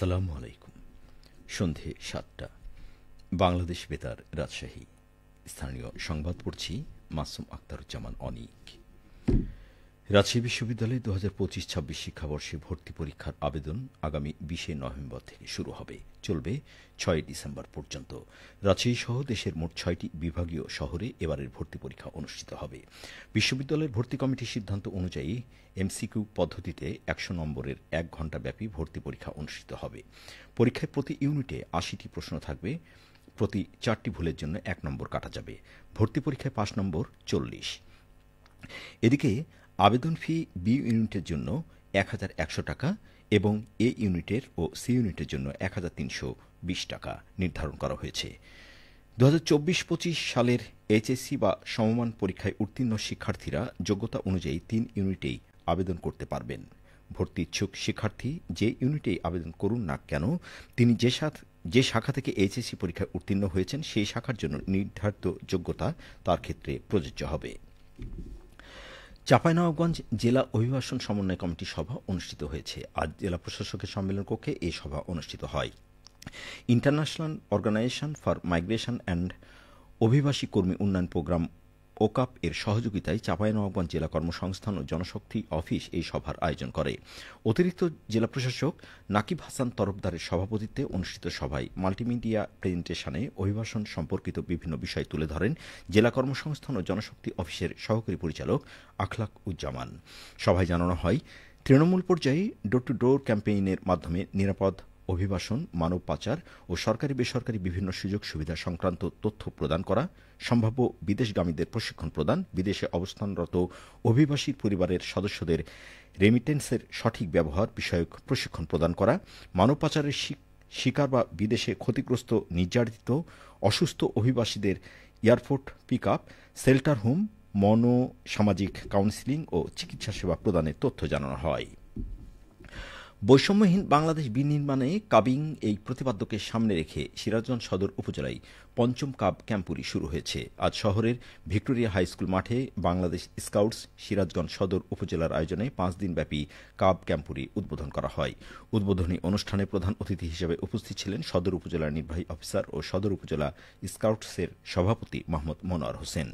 আসসালামু আলাইকুম। সন্ধে ৭টা, বাংলাদেশ বেতার, রাজশাহী। স্থানীয় সংবাদ পড়ছি মাসুম আখতারুজ্জামান অনিক। রাজশাহী বিশ্ববিদ্যালয়ে ২০২৫-২৬ শিক্ষাবর্ষে ভর্তি পরীক্ষার আবেদন আগামী ২০ নভেম্বর থেকে শুরু হবে, চলবে ৬ ডিসেম্বর পর্যন্ত। রাজশাহী সহ দেশের মোট ৬টি বিভাগীয় শহরে এবারের ভর্তি পরীক্ষা অনুষ্ঠিত হবে। বিশ্ববিদ্যালয়ের ভর্তি কমিটির সিদ্ধান্ত অনুযায়ী এমসিকিউ পদ্ধতিতে ১০০ নম্বরের ১ ঘণ্টাব্যাপী ভর্তি পরীক্ষা অনুষ্ঠিত হবে। পরীক্ষায় প্রতি ইউনিটে ৮০টি প্রশ্ন থাকবে। প্রতি ৪টি ভুলের জন্য ১ নম্বর কাটা যাবে। ভর্তি পরীক্ষায় পাস নম্বর ৪০। এদিকে আবেদন ফি বি ইউনিটের জন্য ১,১০০ টাকা এবং এ ইউনিটের ও সি ইউনিটের জন্য ১,৩২০ টাকা নির্ধারণ করা হয়েছে। ২০২৪-২৫ সালের এইচএসসি বা সমমান পরীক্ষায় উত্তীর্ণ শিক্ষার্থীরা যোগ্যতা অনুযায়ী ৩ ইউনিটেই আবেদন করতে পারবেন। ভর্তি ইচ্ছুক শিক্ষার্থী যে ইউনিটেই আবেদন করুন না কেন, তিনি যে শাখা থেকে এইচএসসি পরীক্ষায় উত্তীর্ণ হয়েছেন সেই শাখার জন্য নির্ধারিত যোগ্যতা তার ক্ষেত্রে প্রযোজ্য হবে। চাঁপাইনবাবগঞ্জ জেলা অভিবাসন সমন্বয় কমিটির সভা অনুষ্ঠিত হয়েছে। আজ জেলা প্রশাসকের সম্মেলন কক্ষে এই সভা অনুষ্ঠিত হয়। International organization for migration and অভিবাসী কর্মী উন্নয়ন প্রোগ্রাম ওকাপ এর সহযোগিতায় চাঁপাইনবাবগঞ্জ জেলা কর্মসংস্থান ও জনশক্তি অফিস এই সভার আয়োজন করে। অতিরিক্ত জেলা প্রশাসক নাকিব হাসান তরফদারের সভাপতিত্বে অনুষ্ঠিত সভায় মাল্টিমিডিয়া প্রেজেন্টেশনে অভিবাসন সম্পর্কিত বিভিন্ন বিষয় তুলে ধরেন জেলা কর্মসংস্থান ও জনশক্তি অফিসের সহকারী পরিচালক আখলাক উজ্জামান। সভায় জানানো হয়, তৃণমূল পর্যায়ে ডোর টু ডোর ক্যাম্পেইনের মাধ্যমে নিরাপদ অভিবাসন, মানব পাচার ও সরকারি বেসরকারি বিভিন্ন সুযোগ সুবিধা সংক্রান্ত তথ্য প্রদান করা, সম্ভাব্য বিদেশগামীদের প্রশিক্ষণ প্রদান, বিদেশে অবস্থানরত অভিবাসী পরিবারের সদস্যদের রেমিটেন্সের সঠিক ব্যবহার বিষয়ক প্রশিক্ষণ প্রদান করা, মানব পাচারের শিকার বা বিদেশে ক্ষতিগ্রস্ত, নির্যাতিত, অসুস্থ অভিবাসীদের airport pick up, shelter home, সামাজিক কাউন্সেলিং ও চিকিৎসা সেবা প্রদানের তথ্য জানানো হয়। বৈষম্যহীন বাংলাদেশ বিনির্মাণে কাবিং এই প্রতিপাদ্যকে সামনে রেখে সিরাজগঞ্জ সদর উপজেলায় ৫ম কাব ক্যাম্পুরি শুরু হয়েছে। আজ শহরের ভিক্টোরিয়া হাই স্কুল মাঠে বাংলাদেশ স্কাউটস সিরাজগঞ্জ সদর উপজেলার আয়োজনে ৫ দিনব্যাপী কাব ক্যাম্পুরি উদ্বোধন করা হয়। উদ্বোধনী অনুষ্ঠানে প্রধান অতিথি হিসেবে উপস্থিত ছিলেন সদর উপজেলার নির্বাহী অফিসার ও সদর উপজেলা স্কাউটসের সভাপতি মোহাম্মদ মনোয়ার হোসেন।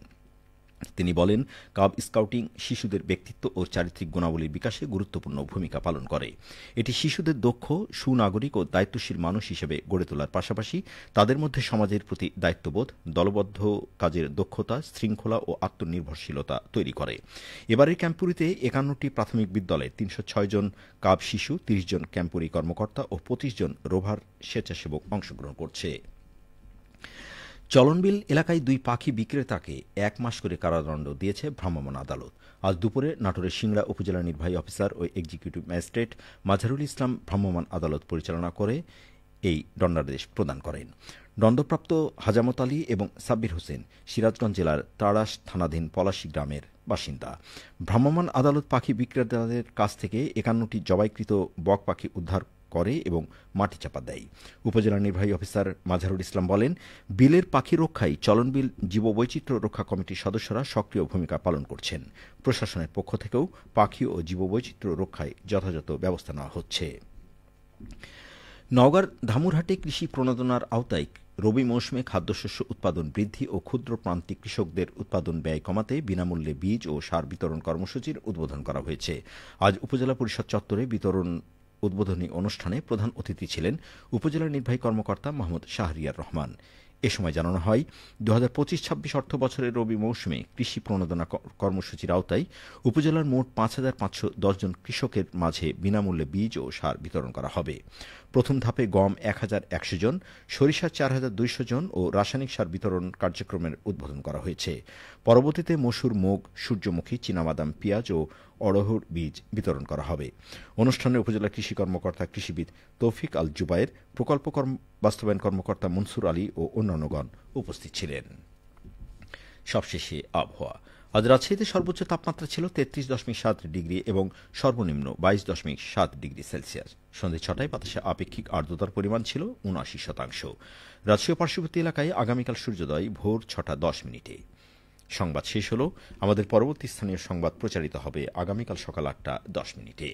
তিনি বলেন, কাব স্কাউটিং শিশুদের ব্যক্তিত্ব ও চারিত্রিক গুণাবলীর বিকাশে গুরুত্বপূর্ণ ভূমিকা পালন করে। এটি শিশুদের দক্ষ, সুনাগরিক ও দায়িত্বশীল মানুষ হিসেবে গড়ে তোলার পাশাপাশি তাদের মধ্যে সমাজের প্রতি দায়িত্ববোধ, দলবদ্ধ কাজের দক্ষতা, শৃঙ্খলা ও আত্মনির্ভরশীলতা তৈরি করে। এবারের ক্যাম্পুরিতে ৫১টি প্রাথমিক বিদ্যালয়ে ৩০৬ জন কাব শিশু, ৩০ জন ক্যাম্পুরি কর্মকর্তা ও ২৫ জন রোভার স্বেচ্ছাসেবক অংশগ্রহণ করছে। চলনবিল এলাকায় ২ পাখি বিক্রেতাকে ১ মাস করে কারাদণ্ড দিয়েছে ভ্রাম্যমাণ আদালত। আজ দুপুরে নাটোরের সিংড়া উপজেলা নির্বাহী অফিসার ও এক্সিকিউটিভ ম্যাজিস্ট্রেট মাজহারুল ইসলাম ভ্রাম্যমাণ আদালত পরিচালনা করে এই দণ্ডাদেশ প্রদান করেন। দণ্ডপ্রাপ্ত হাজামত আলী এবং সাব্বির হোসেন সিরাজগঞ্জ জেলার তাড়াশ থানাধীন পলাশী গ্রামের বাসিন্দা। ভ্রাম্যমাণ আদালত পাখি বিক্রেতাদের কাছ থেকে ৫১টি জবাইকৃত বক পাখি উদ্ধার করে এবং মাটি চাপা দেয়। উপজেলা নির্বাহী অফিসার মাজহারুল ইসলাম বলেন, বিলের পাখি রক্ষায় চলনবিল জীববৈচিত্র্য রক্ষা কমিটির সদস্যরা সক্রিয় ভূমিকা পালন করছেন। প্রশাসনের পক্ষ থেকেও পাখি ও জীববৈচিত্র্য রক্ষায় যথাযথ ব্যবস্থা নেওয়া হচ্ছে। নওগাঁর ধামুরহাটে কৃষি প্রণোদনার আওতায় রবি মৌসুমে খাদ্যশস্য উৎপাদন বৃদ্ধি ও ক্ষুদ্র প্রান্তিক কৃষকদের উৎপাদন ব্যয় কমাতে বিনামূল্যে বীজ ও সার বিতরণ কর্মসূচির উদ্বোধন করা হয়েছে। আজ উপজেলা পরিষদ চত্বরে উদ্বোধনী অনুষ্ঠানে প্রধান অতিথি ছিলেন উপজেলা নির্বাহী কর্মকর্তা মোহাম্মদ শাহরিয়ার রহমান। এ সময় জানানো হয়, ২০২৫-২৬ অর্থ বছরের রবি মৌসুমে কৃষি প্রণোদনা কর্মসূচির আওতায় উপজেলার মোট ৫,৫১০ জন কৃষকের মাঝে বিনামূল্যে বীজ ও সার বিতরণ করা হবে। প্রথম ধাপে গম ১,১০০ জন, সরিষা ৪,২০০ জন ও রাসায়নিক সার বিতরণ কার্যক্রমের উদ্বোধন করা হয়েছে। পরবর্তীতে মসুর, মুগ, সূর্যমুখী, চীনাবাদাম, পেঁয়াজ ও অড়হর বীজ বিতরণ করা হবে। অনুষ্ঠানে উপজেলা কৃষি কর্মকর্তা কৃষিবিদ তৌফিক আল জুবায়ের, প্রকল্প বাস্তবায়ন কর্মকর্তা মনসুর আলী ও অন্যান্যগণ উপস্থিত ছিলেন। সবশেষে আবহাওয়া। আজ রাজশাহীতে সর্বোচ্চ তাপমাত্রা ছিল ৩৩.৭ ডিগ্রি এবং সর্বনিম্ন ২২.৭ ডিগ্রি সেলসিয়াস। সন্ধ্যে ৬টায় বাতাসে আপেক্ষিক আর্দ্রতার পরিমাণ ছিল ৭৯%। রাজশাহী পার্শ্ববর্তী এলাকায় আগামীকাল সূর্যোদয় ভোর ৬টা ১০ মিনিটে। সংবাদ শেষ হল। আমাদের পরবর্তী স্থানীয় সংবাদ প্রচারিত হবে আগামীকাল সকাল ৮টা ১০ মিনিটে।